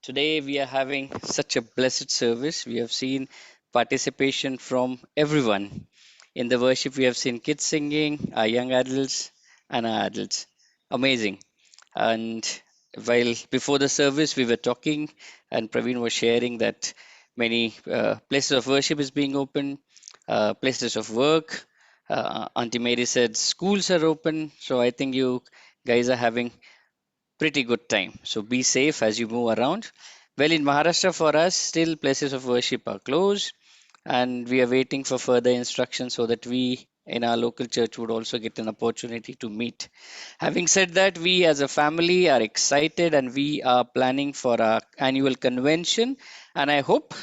Today we are having such a blessed service. We have seen participation from everyone. In the worship, we have seen kids singing, our young adults, and our adults. Amazing. And while before the service, we were talking, and Praveen was sharing that many places of worship is being open, places of work. Auntie Mary said schools are open. So I think you guys are having pretty good time. So be safe as you move around. Well, in Maharashtra, for us, still places of worship are closed, and we are waiting for further instructions so that we in our local church would also get an opportunity to meet. Having said that, we as a family are excited and we are planning for our annual convention. And I hope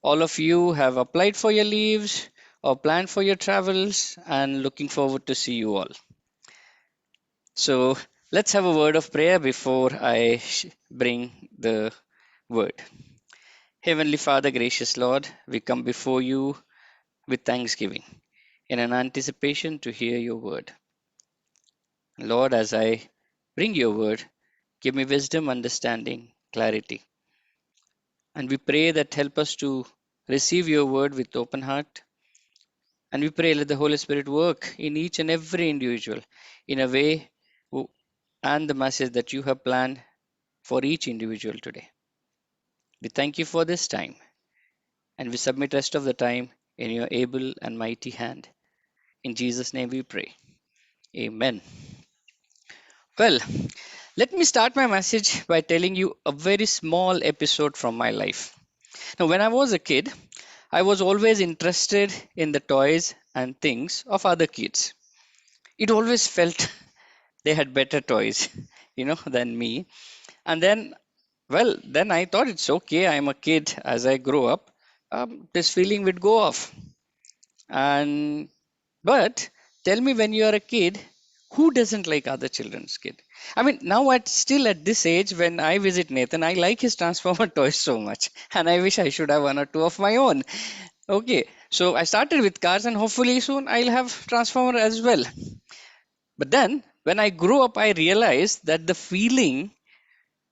all of you have applied for your leaves or planned for your travels and looking forward to see you all. So let's have a word of prayer before I bring the word. Heavenly Father, gracious Lord, we come before you with thanksgiving in an anticipation to hear your word. Lord, as I bring your word, give me wisdom, understanding, clarity. And we pray that help us to receive your word with open heart. And we pray let the Holy Spirit work in each and every individual in a way and the message that you have planned for each individual today. We thank you for this time and we submit rest of the time in your able and mighty hand. In Jesus' name we pray. Amen. Well, let me start my message by telling you a very small episode from my life. Now, when I was a kid, I was always interested in the toys and things of other kids. It always felt they had better toys, than me. And then I thought it's okay. I'm a kid. As I grow up, this feeling would go off. And but tell me, when you are a kid, who doesn't like other children's kid? I mean, now at this age, when I visit Nathan, I like his Transformer toys so much, and I wish I should have one or two of my own. Okay, so I started with cars, and hopefully soon I'll have Transformer as well. But then, when I grew up, I realized that the feeling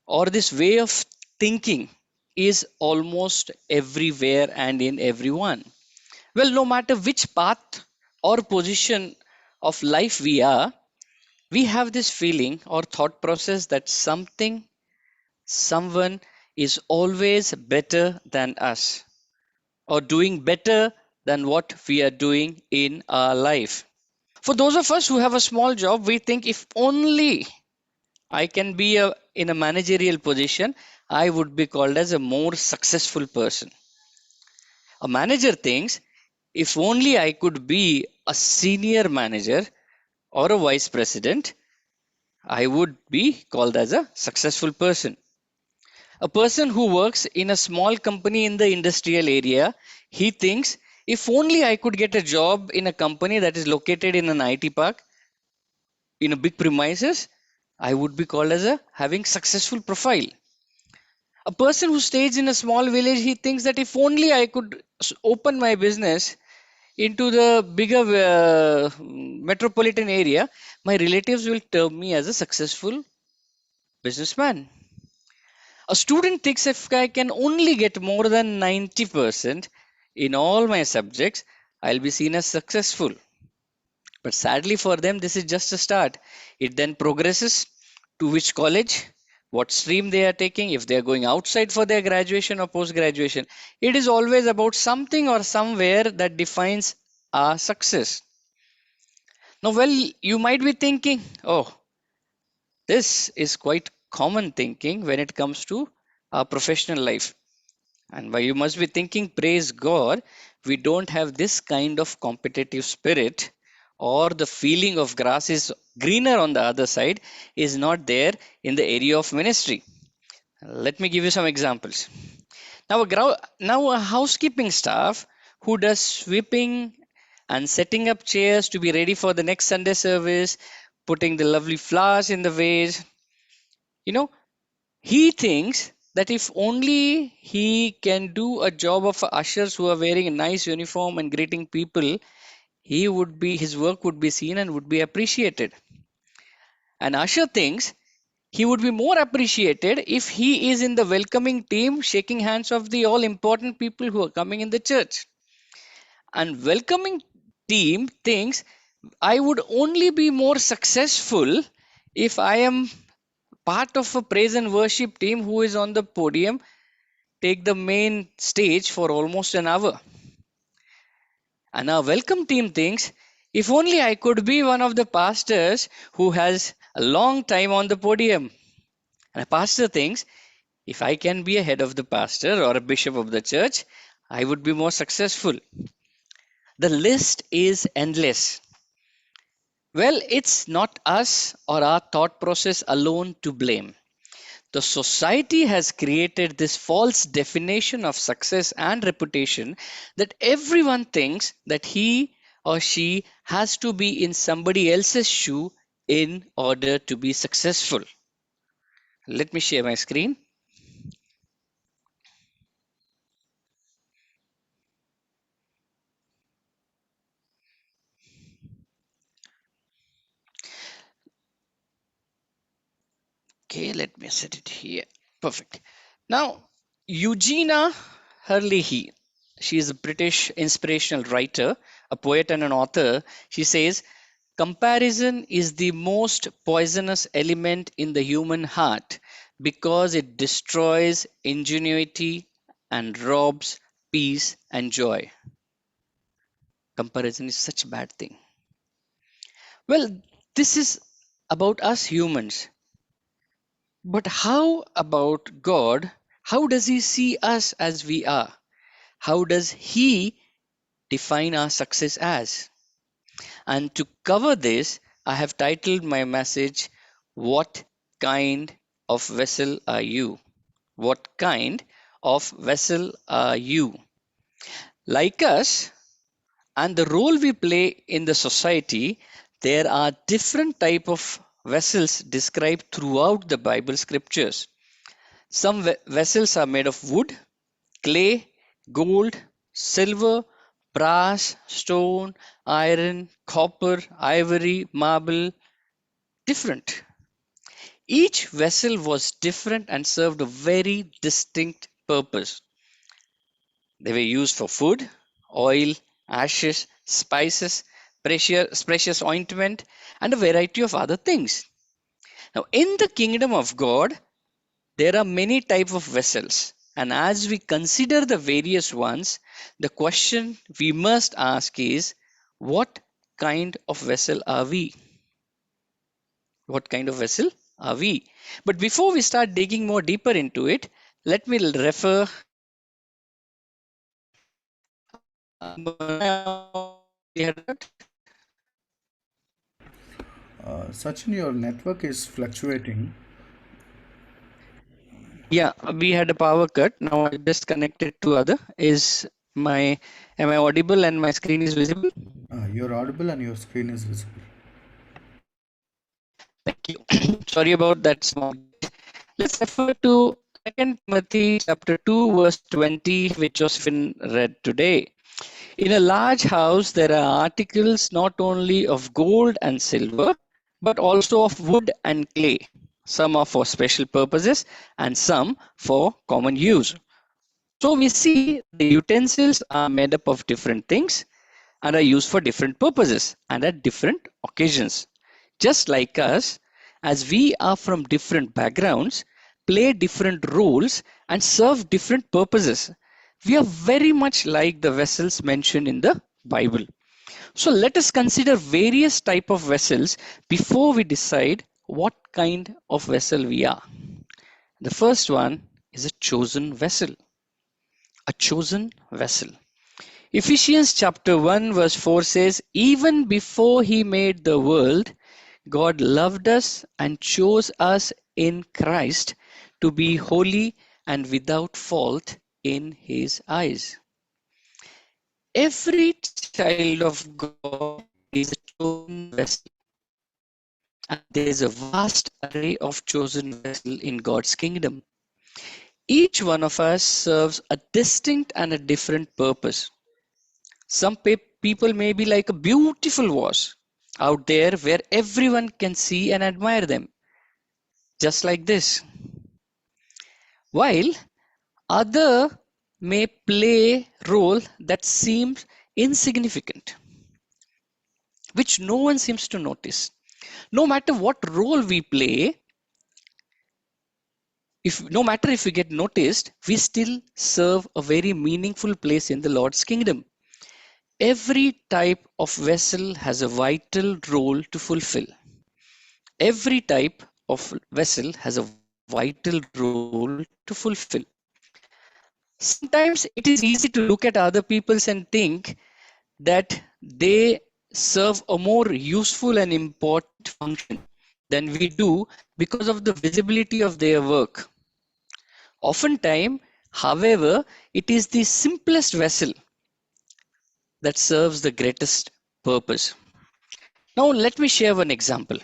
or this way of thinking is almost everywhere and in everyone. Well, no matter which path or position of life we are, we have this feeling or thought process that someone is always better than us or doing better than what we are doing in our life. For those of us who have a small job, we think if only I can be in a managerial position, I would be called as a more successful person. A manager thinks if only I could be a senior manager or a vice president, I would be called as a successful person. A person who works in a small company in the industrial area, he thinks if only I could get a job in a company that is located in an IT park in a big premises, I would be called as a having successful profile. A person who stays in a small village, he thinks that if only I could open my business into the bigger metropolitan area, my relatives will term me as a successful businessman. A student thinks if I can only get more than 90% in all my subjects, I'll be seen as successful. But sadly for them, this is just a start. It then progresses to which college, what stream they are taking, if they are going outside for their graduation or post graduation. It is always about something or somewhere that defines our success. Now, well, you might be thinking, oh, this is quite common thinking when it comes to our professional life. And why you must be thinking, praise God, we don't have this kind of competitive spirit, or the feeling of grass is greener on the other side is not there in the area of ministry. Let me give you some examples. Now a housekeeping staff who does sweeping and setting up chairs to be ready for the next Sunday service, putting the lovely flowers in the vase, you know, he thinks that if only he can do a job of ushers who are wearing a nice uniform and greeting people, his work would be seen and would be appreciated. An usher thinks He would be more appreciated if he is in the welcoming team, shaking hands of the all important people who are coming in the church. And welcoming team thinks I would only be more successful if I am part of a praise and worship team who is on the podium, take the main stage for almost an hour. And our welcome team thinks if only I could be one of the pastors who has a long time on the podium. And a pastor thinks if I can be a head of the pastor or a bishop of the church, I would be more successful. The list is endless. Well, it's not us or our thought process alone to blame. The society has created this false definition of success and reputation that everyone thinks that he or she has to be in somebody else's shoe in order to be successful. Let me share my screen. Okay, let me set it here. Perfect. Now, Eugenia Herlihy, she is a British inspirational writer, a poet, and an author. She says, comparison is the most poisonous element in the human heart because it destroys ingenuity and robs peace and joy. Comparison is such a bad thing. Well, this is about us humans. But how about God? How does He see us as we are? How does He define our success as? And to cover this, I have titled my message, What Kind of Vessel Are You? What kind of vessel are you? Like us and the role we play in the society, there are different type of vessels described throughout the Bible scriptures. Some vessels are made of wood, clay, gold, silver, brass, stone, iron, copper, ivory, marble, different. Each vessel was different and served a very distinct purpose. They were used for food, oil, ashes, spices, precious ointment, and a variety of other things. Now, in the kingdom of God, there are many types of vessels, and as we consider the various ones, the question we must ask is, what kind of vessel are we? What kind of vessel are we? But before we start digging more deeper into it, let me refer. Sachin, your network is fluctuating. Yeah, we had a power cut. Now I just connected to other. Am I audible and my screen is visible? You're audible and your screen is visible. Thank you. Sorry about that small glitch. Let's refer to 2 Timothy chapter 2 verse 20 which Josephine read today. In a large house there are articles not only of gold and silver but also of wood and clay. Some are for special purposes and some for common use. So we see the utensils are made up of different things and are used for different purposes and at different occasions. Just like us, as we are from different backgrounds, play different roles, and serve different purposes, we are very much like the vessels mentioned in the Bible. So let us consider various type of vessels before we decide what kind of vessel we are. The first one is a chosen vessel. A chosen vessel. Ephesians chapter 1 verse 4 says, even before he made the world, God loved us and chose us in Christ to be holy and without fault in his eyes. Every child of God is a chosen vessel. And there is a vast array of chosen vessels in God's kingdom. Each one of us serves a distinct and a different purpose. Some people may be like a beautiful vase out there where everyone can see and admire them. just like this. While other may play role that seems insignificant, which no one seems to notice. No matter what role we play, if no matter if we get noticed, we still serve a very meaningful place in the Lord's kingdom. Every type of vessel has a vital role to fulfill. Every type of vessel has a vital role to fulfill. Sometimes it is easy to look at other peoples and think that they serve a more useful and important function than we do because of the visibility of their work. Oftentimes, however, it is the simplest vessel that serves the greatest purpose. Now, let me share one example.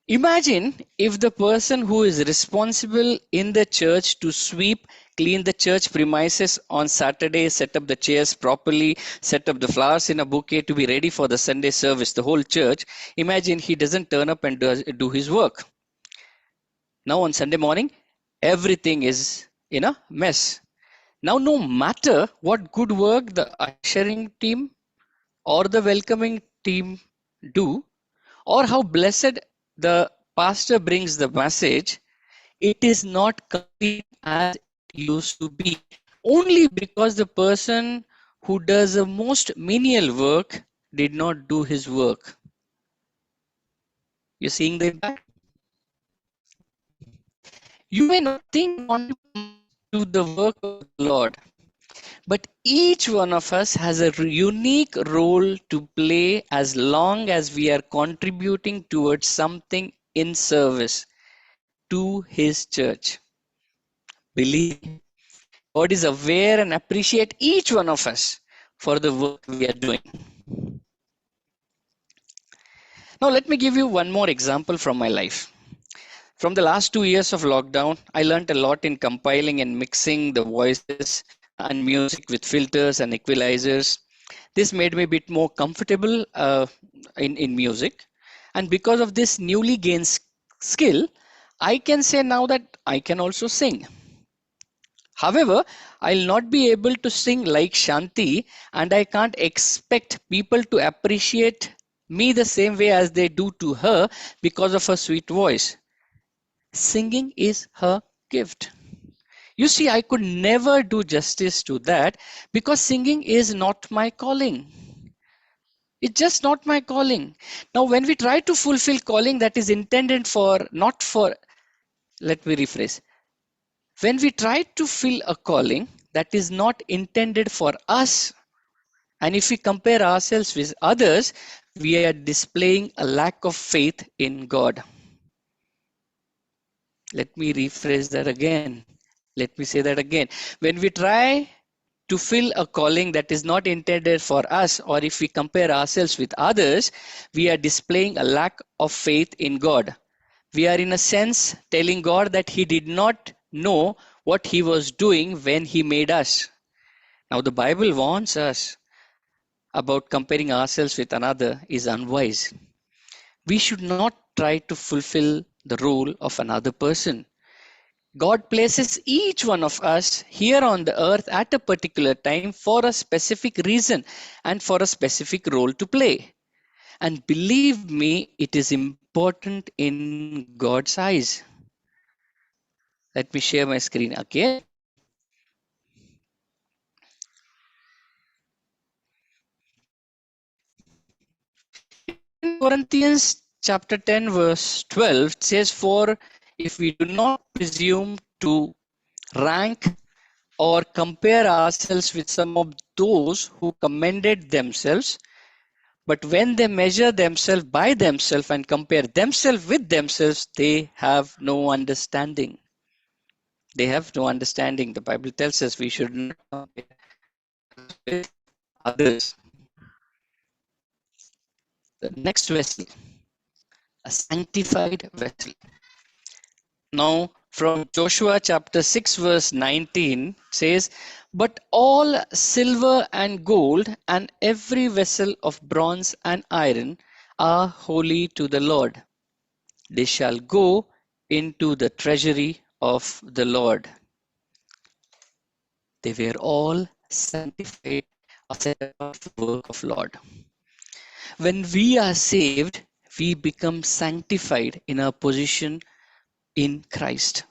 Imagine if the person who is responsible in the church to sweep, clean the church premises on Saturday, set up the chairs properly, set up the flowers in a bouquet to be ready for the Sunday service, the whole church. Imagine he doesn't turn up and do his work. Now on Sunday morning, everything is in a mess. Now, no matter what good work the ushering team or the welcoming team do, or how blessed the pastor brings the message, it is not complete as it used to be. Only because the person who does the most menial work did not do his work. You're seeing the impact? You may not think to the work of the Lord, but each one of us has a unique role to play as long as we are contributing towards something in service to His church. Believe me, God is aware and appreciate each one of us for the work we are doing. Now, let me give you one more example from my life. From the last 2 years of lockdown, I learned a lot in compiling and mixing the voices and music with filters and equalizers. This made me a bit more comfortable in music. And because of this newly gained skill, I can say now that I can also sing. However, I'll not be able to sing like Shanti, and I can't expect people to appreciate me the same way as they do to her because of her sweet voice. Singing is her gift. You see, I could never do justice to that because singing is not my calling. It's just not my calling. Now, when we try to fulfill calling that is intended for, not for, let me rephrase. When we try to fill a calling that is not intended for us, and if we compare ourselves with others, we are displaying a lack of faith in God. Let me rephrase that again. Let me say that again. When we try to fill a calling that is not intended for us, or if we compare ourselves with others, we are displaying a lack of faith in God. We are, in a sense, telling God that He did not know what He was doing when He made us. Now, the Bible warns us about comparing ourselves with another is unwise. We should not try to fulfill the role of another person. God places each one of us here on the earth at a particular time for a specific reason and for a specific role to play. And believe me, it is important in God's eyes. Let me share my screen again. In Corinthians chapter 10 verse 12 it says, "For if we do not presume to rank or compare ourselves with some of those who commended themselves, but when they measure themselves by themselves and compare themselves with themselves, they have no understanding." They have no understanding. The Bible tells us we should not compare with others. The next vessel, a sanctified vessel. Now, from Joshua chapter 6, verse 19 says, "But all silver and gold and every vessel of bronze and iron are holy to the Lord. they shall go into the treasury of the Lord. They were all sanctified or set apart for the work of Lord. When we are saved, we become sanctified in our position in Christ.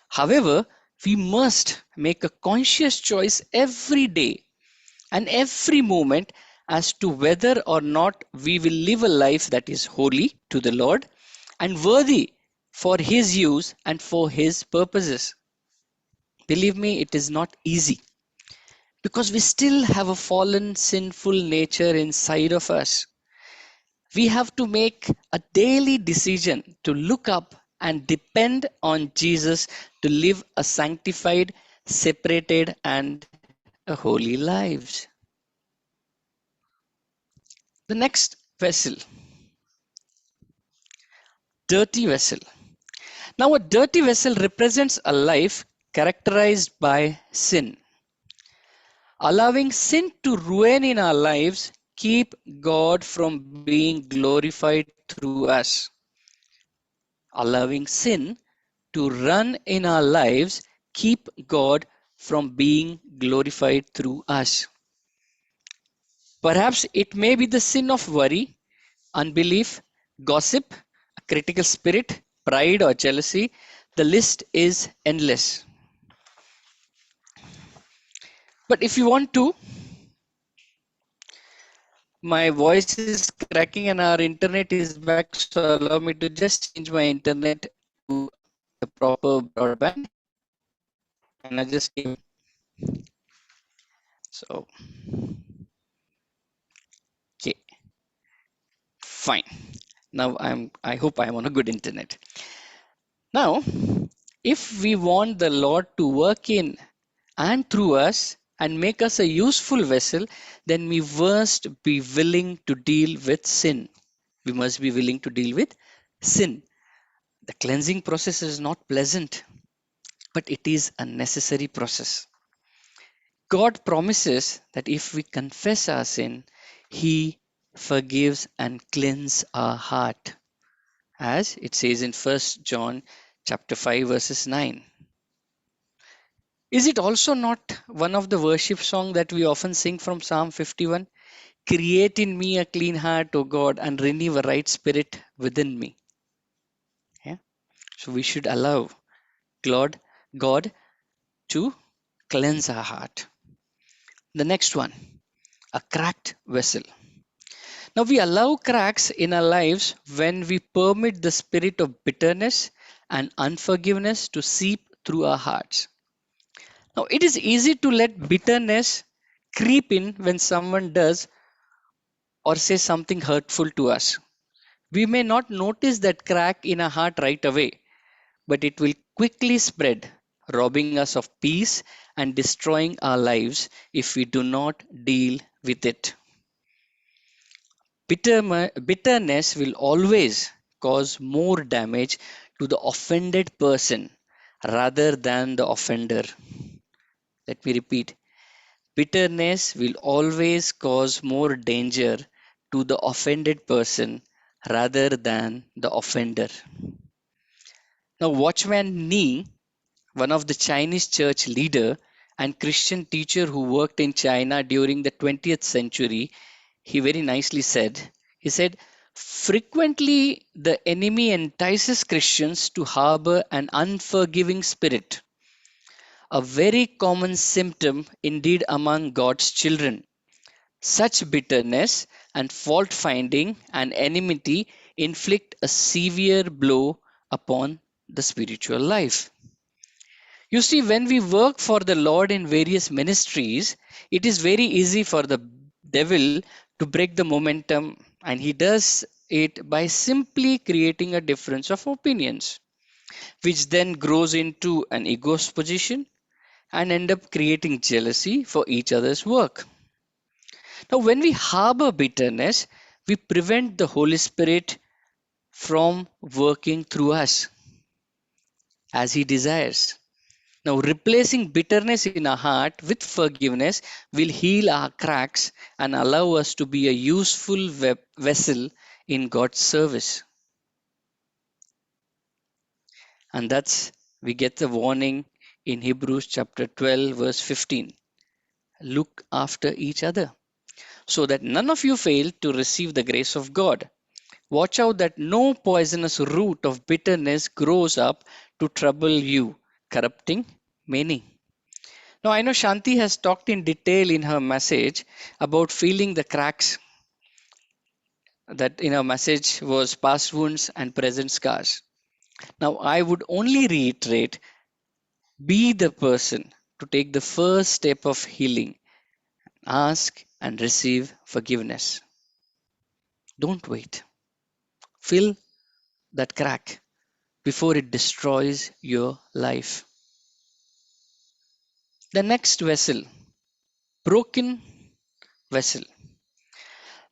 However, we must make a conscious choice every day and every moment as to whether or not we will live a life that is holy to the Lord and worthy for His use and for His purposes. Believe me, it is not easy because we still have a fallen, sinful nature inside of us. We have to make a daily decision to look up and depend on Jesus to live a sanctified, separated, and a holy lives. The next vessel, dirty vessel. Now, a dirty vessel represents a life characterized by sin. Allowing sin to ruin in our lives keep God from being glorified through us. Allowing sin to run in our lives keep God from being glorified through us. Perhaps it may be the sin of worry, unbelief, gossip, a critical spirit, pride, or jealousy. The list is endless. But if you want to, my voice is cracking and our internet is back, so allow me to just change my internet to the proper broadband. And I just came. So, okay, fine. Now I hope I'm on a good internet. Now, if we want the Lord to work in and through us and make us a useful vessel, then we must be willing to deal with sin. We must be willing to deal with sin. The cleansing process is not pleasant, but it is a necessary process. God promises that if we confess our sin, He forgives and cleanses our heart, as it says in 1 John chapter 5 verses 9. Is it also not one of the worship songs that we often sing from Psalm 51? Create in me a clean heart, O God, and renew a right spirit within me. Yeah? So we should allow God to cleanse our heart. The next one, a cracked vessel. Now we allow cracks in our lives when we permit the spirit of bitterness and unforgiveness to seep through our hearts. Now it is easy to let bitterness creep in when someone does or says something hurtful to us. We may not notice that crack in our heart right away, but it will quickly spread, robbing us of peace and destroying our lives if we do not deal with it. Bitterness will always cause more damage to the offended person rather than the offender. Let me repeat. Bitterness will always cause more danger to the offended person rather than the offender. Now, Watchman Nee, one of the Chinese church leader and Christian teacher who worked in China during the 20th century, he very nicely said, he said, frequently the enemy entices Christians to harbor an unforgiving spirit, a very common symptom indeed among God's children. Such bitterness and fault finding and enmity inflict a severe blow upon the spiritual life. You see, when we work for the Lord in various ministries, it is very easy for the devil to break the momentum, and he does it by simply creating a difference of opinions, which then grows into an ego's position and end up creating jealousy for each other's work. Now, when we harbor bitterness, we prevent the Holy Spirit from working through us as he desires. Now, replacing bitterness in our heart with forgiveness will heal our cracks and allow us to be a useful vessel in God's service. And that's we get the warning in Hebrews chapter 12, verse 15. Look after each other, so that none of you fail to receive the grace of God. Watch out that no poisonous root of bitterness grows up to trouble you, corrupting many. Now, I know Shanti has talked in detail in her message about feeling the cracks, that in her message was past wounds and present scars. Now, I would only reiterate, be the person to take the first step of healing. Ask and receive forgiveness. Don't wait. Fill that crack before it destroys your life. The next vessel, broken vessel.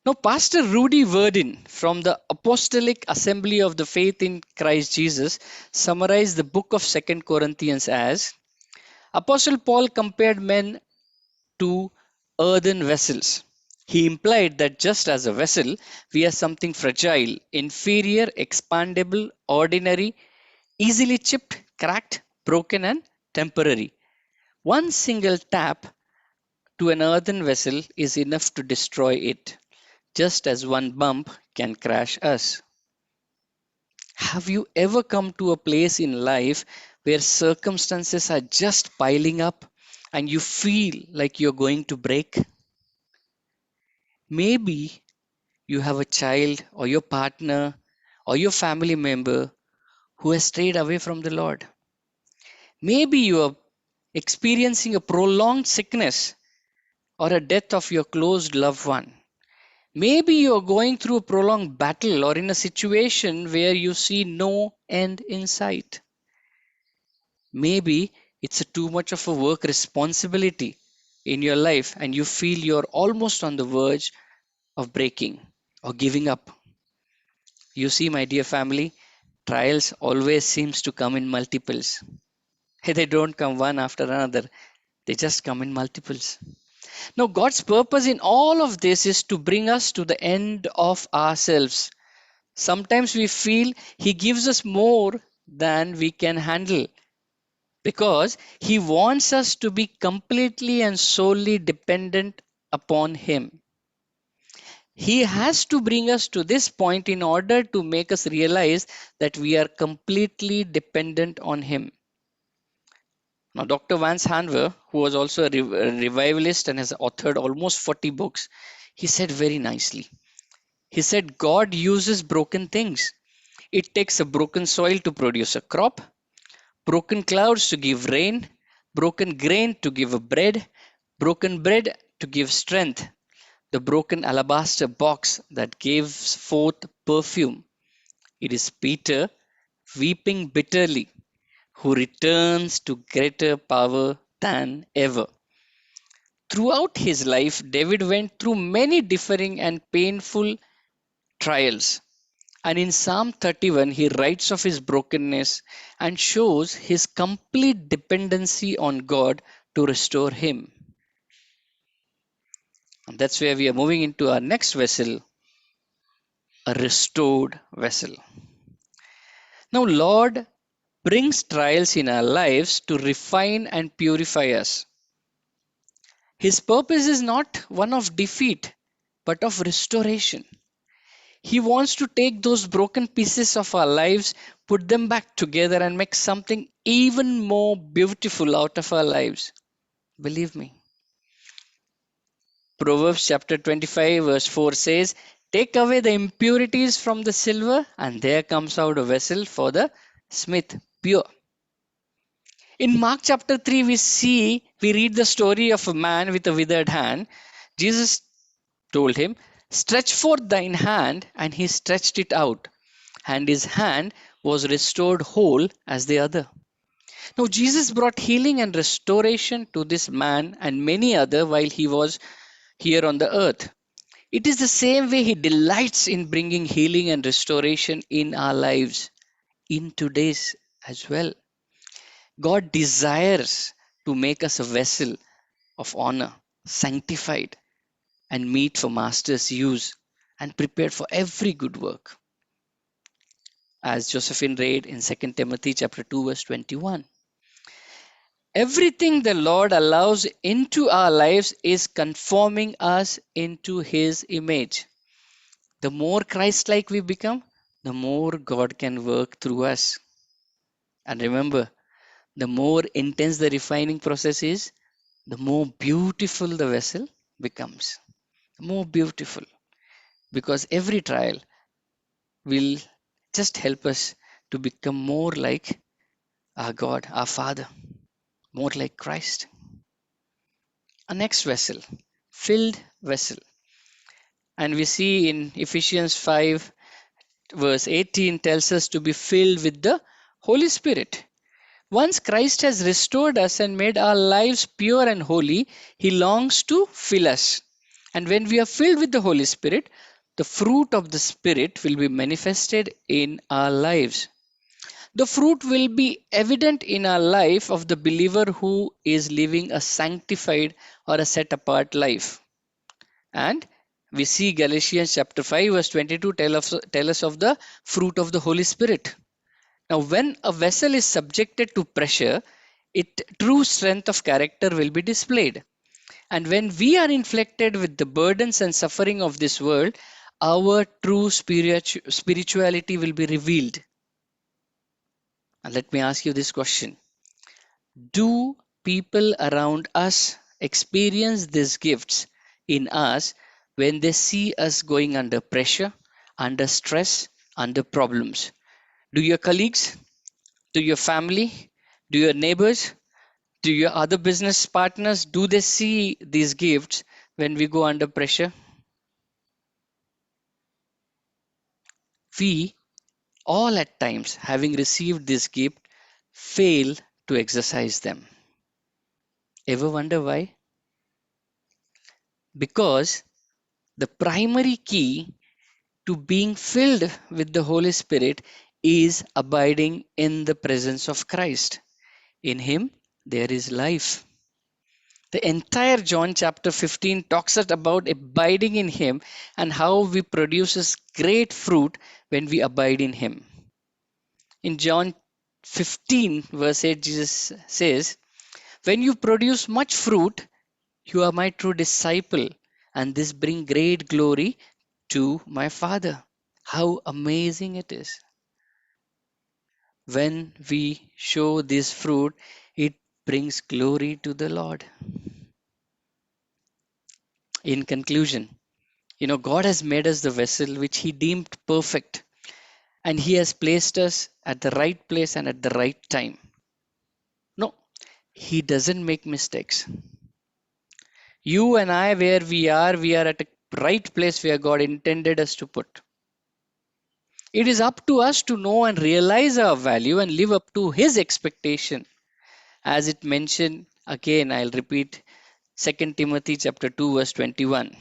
Now, Pastor Rudy Verdin from the Apostolic Assembly of the Faith in Christ Jesus summarized the book of 2 Corinthians as Apostle Paul compared men to earthen vessels. He implied that just as a vessel, we are something fragile, inferior, expandable, ordinary, easily chipped, cracked, broken, and temporary. One single tap to an earthen vessel is enough to destroy it, just as one bump can crash us. Have you ever come to a place in life where circumstances are just piling up and you feel like you're going to break? Maybe you have a child or your partner or your family member who has strayed away from the Lord. Maybe you are experiencing a prolonged sickness or a death of your close loved one. Maybe you are going through a prolonged battle or in a situation where you see no end in sight. Maybe it's too much of a work responsibility in your life and you feel you're almost on the verge of breaking or giving up. You see, my dear family, trials always seems to come in multiples. They don't come one after another. They just come in multiples. Now, God's purpose in all of this is to bring us to the end of ourselves. Sometimes we feel He gives us more than we can handle because He wants us to be completely and solely dependent upon Him. He has to bring us to this point in order to make us realize that we are completely dependent on Him. Now, Dr. Vance Hanver, who was also a revivalist and has authored almost 40 books, he said very nicely. He said, God uses broken things. It takes a broken soil to produce a crop, broken clouds to give rain, broken grain to give a bread, broken bread to give strength, the broken alabaster box that gives forth perfume. It is Peter, weeping bitterly, who returns to greater power than ever. Throughout his life, David went through many differing and painful trials. And in Psalm 31, he writes of his brokenness and shows his complete dependency on God to restore him. And that's where we are moving into our next vessel, a restored vessel. Now, Lord brings trials in our lives to refine and purify us. His purpose is not one of defeat, but of restoration. He wants to take those broken pieces of our lives, put them back together, and make something even more beautiful out of our lives. Believe me. Proverbs chapter 25, verse 4 says, take away the impurities from the silver, and there comes out a vessel for the smith, pure. In Mark chapter 3, we read the story of a man with a withered hand. Jesus told him, stretch forth thine hand, and he stretched it out, and his hand was restored whole as the other. Now, Jesus brought healing and restoration to this man and many other while he was here on the earth. It is the same way he delights in bringing healing and restoration in our lives, in today's as well. God desires to make us a vessel of honor, sanctified, and meet for Master's use and prepared for every good work. as Josephine read in 2 Timothy chapter 2 verse 21. Everything the Lord allows into our lives is conforming us into His image. The more Christ-like we become, the more God can work through us. And remember, the more intense the refining process is, the more beautiful the vessel becomes. More beautiful. Because every trial will just help us to become more like our God, our Father, more like Christ. Our next vessel, filled vessel. And we see in Ephesians 5, verse 18, tells us to be filled with the Holy Spirit. Once Christ has restored us and made our lives pure and holy, He longs to fill us. And when we are filled with the Holy Spirit, the fruit of the Spirit will be manifested in our lives. The fruit will be evident in our life of the believer who is living a sanctified or a set apart life. And we see Galatians chapter 5 verse 22 tell us of the fruit of the Holy Spirit. Now, when a vessel is subjected to pressure, its true strength of character will be displayed. And when we are inflicted with the burdens and suffering of this world, our true spirituality will be revealed. And let me ask you this question. Do people around us experience these gifts in us when they see us going under pressure, under stress, under problems? Do your colleagues, do your family, do your neighbors, do your other business partners, do they see these gifts when we go under pressure? We all at times, having received this gift, fail to exercise them. Ever wonder why? Because the primary key to being filled with the Holy Spirit is abiding in the presence of Christ. In Him, there is life. The entire John chapter 15 talks about abiding in Him and how we produces great fruit when we abide in Him. In John 15 verse 8, Jesus says, when you produce much fruit, you are my true disciple, and this bring great glory to my Father. How amazing it is. When we show this fruit, it brings glory to the Lord. In conclusion, God has made us the vessel which He deemed perfect, and He has placed us at the right place and at the right time. No, He doesn't make mistakes. You and I, where we are at the right place where God intended us to put. It is up to us to know and realize our value and live up to His expectation. As it mentioned, again, I'll repeat 2 Timothy chapter 2 verse 21.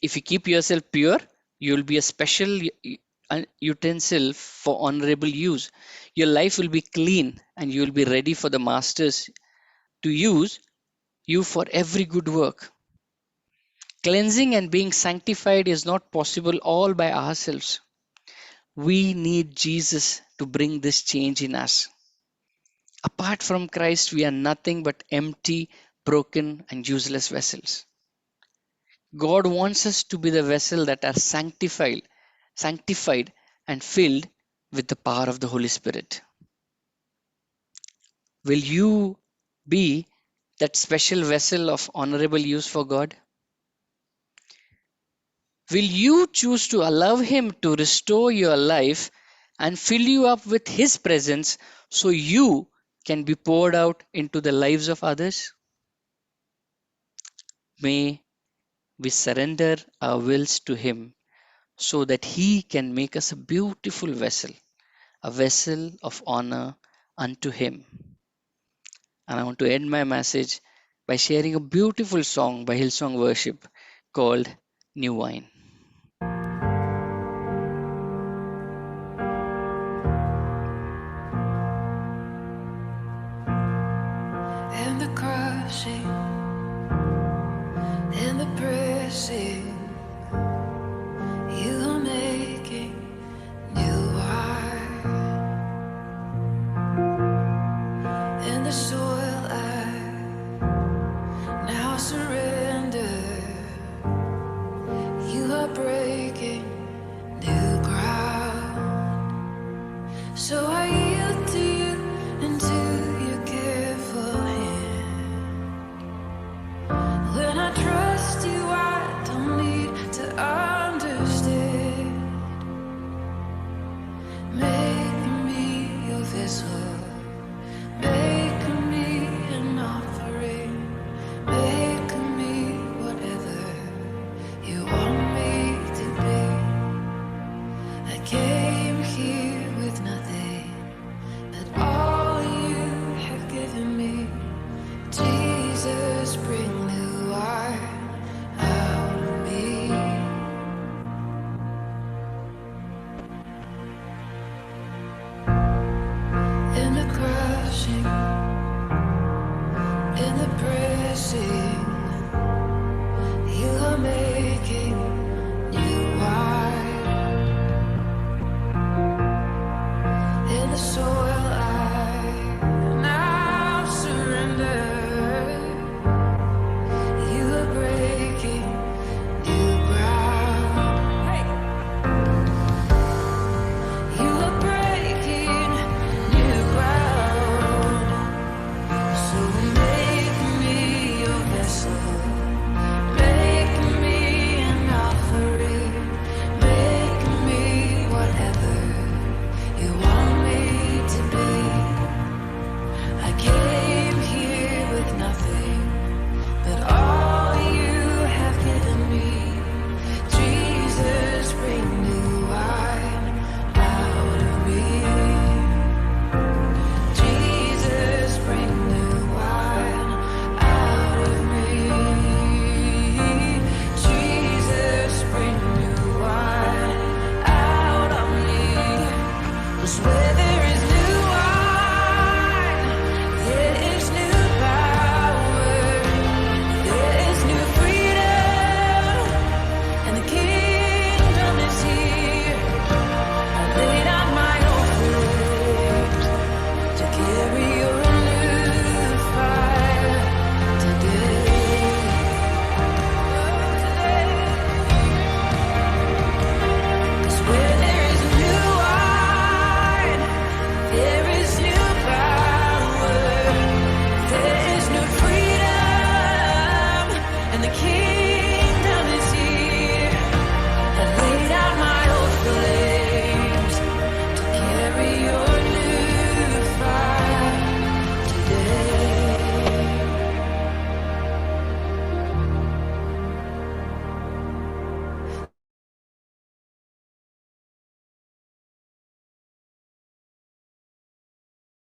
If you keep yourself pure, you will be a special utensil for honorable use. Your life will be clean and you will be ready for the masters to use you for every good work. Cleansing and being sanctified is not possible all by ourselves. We need Jesus to bring this change in us. Apart from Christ, we are nothing but empty, broken, and useless vessels. God wants us to be the vessel that are sanctified and filled with the power of the Holy Spirit. Will you be that special vessel of honorable use for God? Will you choose to allow Him to restore your life and fill you up with His presence so you can be poured out into the lives of others? May we surrender our wills to Him so that He can make us a beautiful vessel, a vessel of honor unto Him. And I want to end my message by sharing a beautiful song by Hillsong Worship called New Wine. And the crushing and the pressing, you are making new in the soil I now surrender. You are breaking new ground, so I yield to you and to your careful hand. When I trust you, I don't need to understand. Make me your vessel, make me an offering, make me whatever you want me to be. I came here with nothing, but all you have given me. Jesus, bring new art out of me. In the crushing, in the pressing,